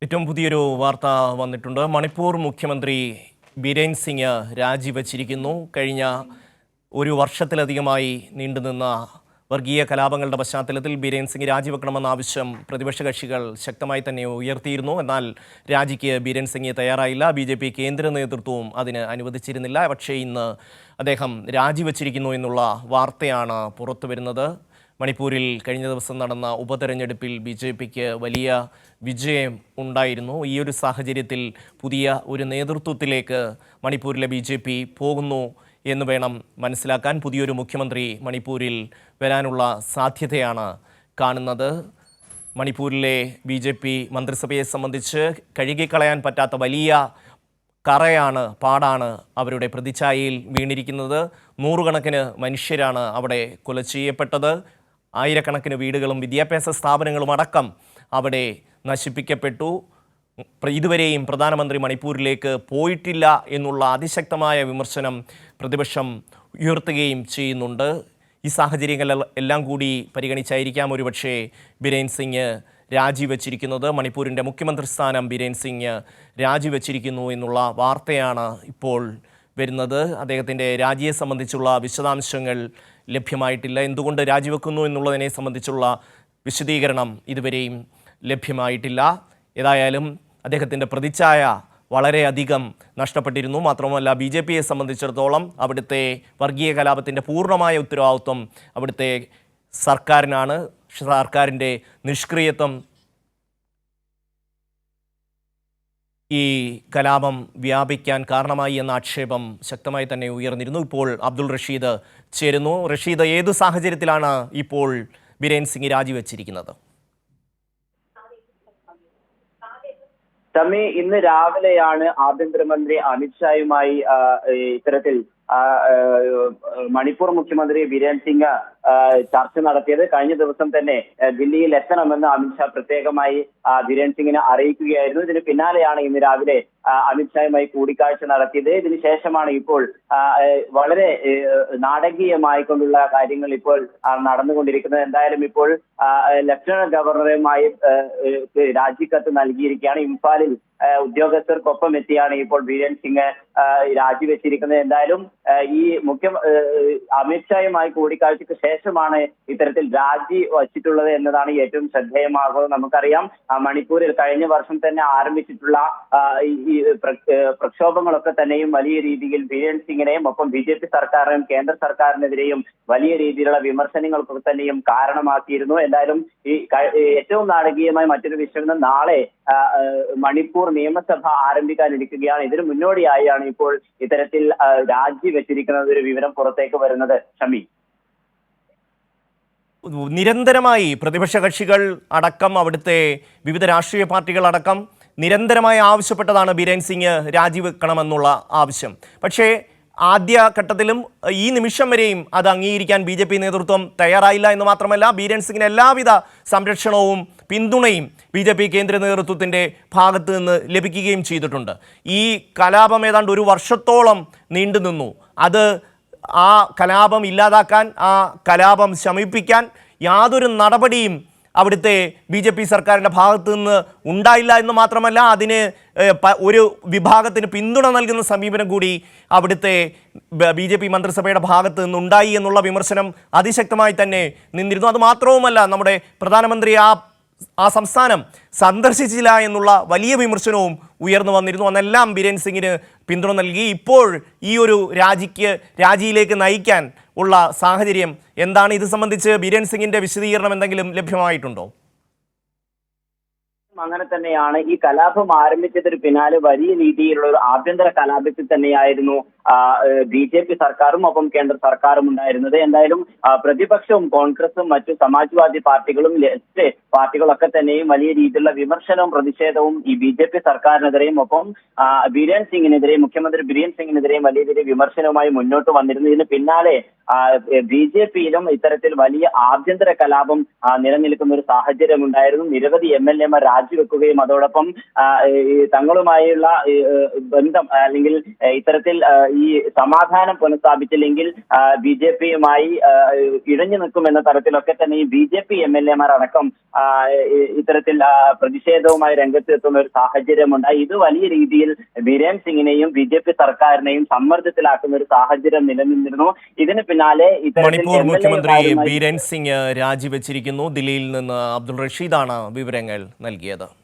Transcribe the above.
ഏറ്റവും പുതിയൊരു വാർത്ത വന്നിട്ടുണ്ട്. മണിപ്പൂർ മുഖ്യമന്ത്രി ബിരേൻ സിംഗ് രാജിവച്ചിരിക്കുന്നു. കഴിഞ്ഞ ഒരു വർഷത്തിലധികമായി നീണ്ടുനിന്ന വർഗീയ കലാപങ്ങളുടെ പശ്ചാത്തലത്തിൽ ബിരേൻ സിംഗ് രാജിവെക്കണമെന്ന ആവശ്യം പ്രതിപക്ഷ കക്ഷികൾ ശക്തമായി തന്നെ ഉയർത്തിയിരുന്നു. എന്നാൽ രാജിക്ക് ബിരേൻ സിംഗ് തയ്യാറായില്ല. BJP കേന്ദ്ര നേതൃത്വവും അതിന് അനുവദിച്ചിരുന്നില്ല. പക്ഷേ ഇന്ന് അദ്ദേഹം രാജിവച്ചിരിക്കുന്നു എന്നുള്ള വാർത്തയാണ് പുറത്തു വരുന്നത്. മണിപ്പൂരിൽ കഴിഞ്ഞ ദിവസം നടന്ന ഉപതെരഞ്ഞെടുപ്പിൽ BJPക്ക് വലിയ വിജയം ഉണ്ടായിരുന്നു. ഈ ഒരു സാഹചര്യത്തിൽ പുതിയ ഒരു നേതൃത്വത്തിലേക്ക് മണിപ്പൂരിലെ BJP പോകുന്നു എന്ന് വേണം മനസ്സിലാക്കാൻ. പുതിയൊരു മുഖ്യമന്ത്രി മണിപ്പൂരിൽ വരാനുള്ള സാധ്യതയാണ് കാണുന്നത്. മണിപ്പൂരിലെ BJP മന്ത്രിസഭയെ സംബന്ധിച്ച് കഴുകിക്കളയാൻ പറ്റാത്ത വലിയ പാടാണ് അവരുടെ പ്രതിച്ഛായയിൽ വീണിരിക്കുന്നത്. നൂറുകണക്കിന് മനുഷ്യരാണ് അവിടെ കൊല ചെയ്യപ്പെട്ടത്. ആയിരക്കണക്കിന് വീടുകളും വിദ്യാഭ്യാസ സ്ഥാപനങ്ങളും അടക്കം അവിടെ നശിപ്പിക്കപ്പെട്ടു. ഇതുവരെയും പ്രധാനമന്ത്രി മണിപ്പൂരിലേക്ക് പോയിട്ടില്ല എന്നുള്ള അതിശക്തമായ വിമർശനം പ്രതിപക്ഷം ഉയർത്തുകയും ചെയ്യുന്നുണ്ട്. ഈ സാഹചര്യങ്ങളെല്ലാം കൂടി പരിഗണിച്ചായിരിക്കാം ഒരുപക്ഷെ ബിരേൻ സിംഗ് രാജിവെച്ചിരിക്കുന്നത്. മണിപ്പൂരിൻ്റെ മുഖ്യമന്ത്രി സ്ഥാനം ബിരേൻ സിംഗ് രാജിവെച്ചിരിക്കുന്നു എന്നുള്ള വാർത്തയാണ് ഇപ്പോൾ വരുന്നത്. അദ്ദേഹത്തിൻ്റെ രാജിയെ സംബന്ധിച്ചുള്ള വിശദാംശങ്ങൾ ലഭ്യമായിട്ടില്ല. എന്തുകൊണ്ട് രാജിവെക്കുന്നു എന്നുള്ളതിനെ സംബന്ധിച്ചുള്ള വിശദീകരണം ഇതുവരെയും ലഭ്യമായിട്ടില്ല. ഏതായാലും അദ്ദേഹത്തിൻ്റെ പ്രതിച്ഛായ വളരെയധികം നഷ്ടപ്പെട്ടിരുന്നു. മാത്രമല്ല BJPയെ സംബന്ധിച്ചിടത്തോളം അവിടുത്തെ വർഗീയ കലാപത്തിൻ്റെ പൂർണ്ണമായ ഉത്തരവാദിത്വം അവിടുത്തെ സർക്കാരിനാണ്. സർക്കാരിൻ്റെ നിഷ്ക്രിയത്വം ഈ കലാപം വ്യാപിക്കാൻ കാരണമായി എന്ന ആക്ഷേപം ശക്തമായി തന്നെ ഉയർന്നിരുന്നു. ഇപ്പോൾ അബ്ദുൾ റഷീദ് ചേരുന്നു. റഷീദ്, ഏതു സാഹചര്യത്തിലാണ് ഇപ്പോൾ ബിരേൻ സിംഗ് രാജിവെച്ചിരിക്കുന്നത്? തമ്മി, ഇന്ന് രാവിലെയാണ് ആഭ്യന്തരമന്ത്രി അമിത്ഷായുമായി ഇത്തരത്തിൽ മണിപ്പൂർ മുഖ്യമന്ത്രി ബിരേൻ സിംഗ് ചർച്ച നടത്തിയത്. കഴിഞ്ഞ ദിവസം തന്നെ ദില്ലിയിൽ എത്തണമെന്ന് അമിത്ഷാ പ്രത്യേകമായി ബിരേൻ സിംഗിനെ അറിയിക്കുകയായിരുന്നു. ഇതിന് പിന്നാലെയാണ് ഇന്ന് രാവിലെ അമിത്ഷായുമായി കൂടിക്കാഴ്ച നടത്തിയത്. ഇതിന് ശേഷമാണ് ഇപ്പോൾ വളരെ നാടകീയമായിക്കൊണ്ടുള്ള കാര്യങ്ങൾ ഇപ്പോൾ നടന്നുകൊണ്ടിരിക്കുന്നത്. എന്തായാലും ഇപ്പോൾ ലഫ്റ്റനന്റ് ഗവർണറുമായി രാജിക്കത്ത് നൽകിയിരിക്കുകയാണ്. ഇംഫാലിൽ ഉദ്യോഗസ്ഥർക്കൊപ്പം എത്തിയാണ് ഇപ്പോൾ ബിരേൻ സിംഗ് രാജിവെച്ചിരിക്കുന്നത്. എന്തായാലും ഈ അമിത്ഷായുമായി കൂടിക്കാഴ്ചയ്ക്ക് ശേഷമാണ് ഇത്തരത്തിൽ രാജി വച്ചിട്ടുള്ളത് എന്നതാണ് ഏറ്റവും ശ്രദ്ധേയമാകുന്നത്. നമുക്കറിയാം, മണിപ്പൂരിൽ കഴിഞ്ഞ വർഷം തന്നെ ആരംഭിച്ചിട്ടുള്ള ഈ പ്രക്ഷോഭങ്ങളൊക്കെ തന്നെയും വലിയ രീതിയിൽ ബിരേൻ സിംഗിനെയും ഒപ്പം BJP സർക്കാരിനെയും കേന്ദ്ര സർക്കാരിനെതിരെയും വലിയ രീതിയിലുള്ള വിമർശനങ്ങൾക്കൊക്കെ തന്നെയും കാരണമാക്കിയിരുന്നു. എന്തായാലും ഈ ഏറ്റവും നാടകീയമായ മറ്റൊരു വിഷയം, നാളെ മണിപ്പൂർ നിയമസഭ ആരംഭിക്കാനിരിക്കുകയാണ്. ഇതിനു മുന്നോടിയായാണ് ഇപ്പോൾ ഇത്തരത്തിൽ രാജിവെച്ചിരിക്കുന്നത് ഒരു വിവരം പുറത്തേക്ക് വരുന്നത്. ഷമി, നിരന്തരമായി പ്രതിപക്ഷ കക്ഷികൾ അടക്കം അവിടുത്തെ വിവിധ രാഷ്ട്രീയ പാർട്ടികൾ അടക്കം നിരന്തരമായി ആവശ്യപ്പെട്ടതാണ് ബിരേൻ സിംഗ് രാജിവെക്കണമെന്നുള്ള ആവശ്യം. പക്ഷേ ആദ്യഘട്ടത്തിലും ഈ നിമിഷം വരെയും അത് അംഗീകരിക്കാൻ BJP നേതൃത്വം തയ്യാറായില്ല എന്ന് മാത്രമല്ല, ബിരേൻ സിംഗിന് എല്ലാവിധ സംരക്ഷണവും പിന്തുണയും BJP കേന്ദ്ര നേതൃത്വത്തിൻ്റെ ഭാഗത്ത് നിന്ന് ലഭിക്കുകയും ചെയ്തിട്ടുണ്ട്. ഈ കലാപം ഏതാണ്ട് ഒരു വർഷത്തോളം നീണ്ടുനിന്നു. അത് ആ കലാപം ഇല്ലാതാക്കാൻ, ആ കലാപം ശമിപ്പിക്കാൻ യാതൊരു നടപടിയും അവിടുത്തെ BJP സർക്കാരിൻ്റെ ഭാഗത്തു നിന്ന് ഉണ്ടായില്ല എന്ന് മാത്രമല്ല, അതിന് ഒരു വിഭാഗത്തിന് പിന്തുണ നൽകുന്ന സമീപനം കൂടി അവിടുത്തെ BJP മന്ത്രിസഭയുടെ ഭാഗത്ത് നിന്നുണ്ടായി എന്നുള്ള വിമർശനം അതിശക്തമായി തന്നെ നിന്നിരുന്നു. അതുമാത്രവുമല്ല, നമ്മുടെ പ്രധാനമന്ത്രി ആ സംസ്ഥാനം സന്ദർശിച്ചില്ല എന്നുള്ള വലിയ വിമർശനവും ഉയർന്നു വന്നിരുന്നു. അന്നെല്ലാം ബിരേൻ സിംഗിന് പിന്തുണ നൽകി. ഇപ്പോൾ ഈ ഒരു രാജിയിലേക്ക് നയിക്കാൻ ഉള്ള സാഹചര്യം എന്താണ്? ഇത് സംബന്ധിച്ച് ബിരേൻ സിംഗിന്റെ വിശദീകരണം എന്തെങ്കിലും ലഭ്യമായിട്ടുണ്ടോ? അങ്ങനെ തന്നെയാണ്. ഈ കലാപം ആരംഭിച്ചതിന് പിന്നാലെ വലിയ രീതിയിലുള്ള ഒരു ആഭ്യന്തര കലാപത്തിൽ തന്നെയായിരുന്നു BJP സർക്കാരും ഒപ്പം കേന്ദ്ര സർക്കാരും ഉണ്ടായിരുന്നത്. എന്തായാലും പ്രതിപക്ഷവും കോൺഗ്രസും മറ്റു സമാജ്വാദി പാർട്ടികളും ലെഫ്റ്റ് പാർട്ടികളൊക്കെ തന്നെയും വലിയ രീതിയിലുള്ള വിമർശനവും പ്രതിഷേധവും ഈ BJP സർക്കാരിനെതിരെയും ഒപ്പം ബിരേൻ സിംഗിനെതിരെയും മുഖ്യമന്ത്രി ബിരേൻ സിംഗിനെതിരെയും വലിയ രീതിയിൽ വിമർശനവുമായി മുന്നോട്ട് വന്നിരുന്നു. ഇതിന് പിന്നാലെ BJPയിലും ഇത്തരത്തിൽ വലിയ ആഭ്യന്തര കലാപം നിലനിൽക്കുന്ന ഒരു സാഹചര്യം ഉണ്ടായിരുന്നു. നിരവധി MLA മാർ രാജിവെക്കുകയും അതോടൊപ്പം തങ്ങളുമായുള്ള ബന്ധം അല്ലെങ്കിൽ ഇത്തരത്തിൽ ഈ സമാധാനം പുനഃസ്ഥാപിച്ചില്ലെങ്കിൽ BJP-യുമായി ഇഴഞ്ഞു നിൽക്കുമെന്ന തരത്തിലൊക്കെ തന്നെ ഈ BJP MLA-മാർ അടക്കം ഇത്തരത്തിൽ പ്രതിഷേധവുമായി രംഗത്തെത്തുന്ന ഒരു സാഹചര്യമുണ്ടായി. ഇത് വലിയ രീതിയിൽ ബിരേൻ സിംഗിനെയും BJP സർക്കാരിനെയും സമ്മർദ്ദത്തിലാക്കുന്ന ഒരു സാഹചര്യം നിലനിന്നിരുന്നു. ഇതിന് പിന്നാലെ മണിപ്പൂർ മുഖ്യമന്ത്രി ബിരേൻ സിംഗ് രാജിവെച്ചിരിക്കുന്നു. ദില്ലിയിൽ നിന്ന് അബ്ദുൾ റഷീദാണ് വിവരങ്ങൾ നൽകിയത്.